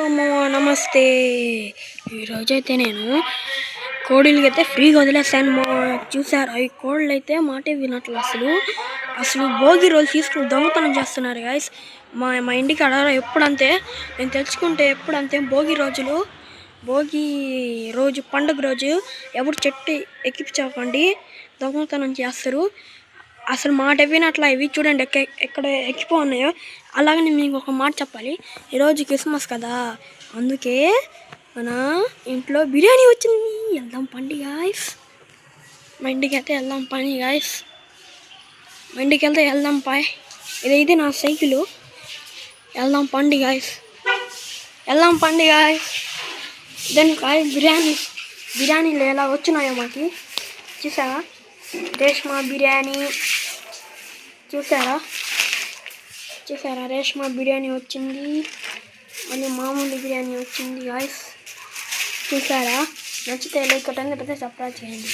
అమ్మో నమస్తే. ఈరోజైతే నేను కోడిలకి అయితే ఫ్రీగా వదిలేసాను. చూసారు ఈ కోళ్ళు అయితే మాటే వినట్లు అసలు భోగి రోజు తీసుకుని దొంగతనం చేస్తున్నారు గాయస్. మా ఇంటికి అడగ ఎప్పుడంతే నేను తెచ్చుకుంటే ఎప్పుడంతే భోగి రోజు పండుగ రోజు ఎవరు చెట్టు ఎక్కించకండి, దొంగతనం చేస్తారు. అసలు మాట వినట్లా. ఇవి చూడండి ఎక్కడ ఎక్కిపో ఉన్నాయో. అలాగే నేను మీకు ఒక మాట చెప్పాలి. ఈరోజు క్రిస్మస్ కదా, అందుకే మన ఇంట్లో బిర్యానీ వచ్చింది. వెళ్దాం పండి గాయస్. మా ఇంటికి అయితే వెళ్దాం పని గాయస్. మా ఇంటికి వెళ్తే వెళ్దాం పాయ్. ఇదైతే నా సైకిల్. వెళ్దాం పండి గాయస్. దాని కాయ బిర్యానీలు ఎలా వచ్చినాయో మాకి చూసారా. రేష్మా బిర్యానీ చూసారా రేష్మా బిర్యానీ వచ్చింది. మళ్ళీ మామూలు బిర్యానీ వచ్చింది గాయస్. చూసారా. నచ్చితే లైక్ కొట్టండి, లేకపోతే సబ్స్క్రైబ్ చేయండి.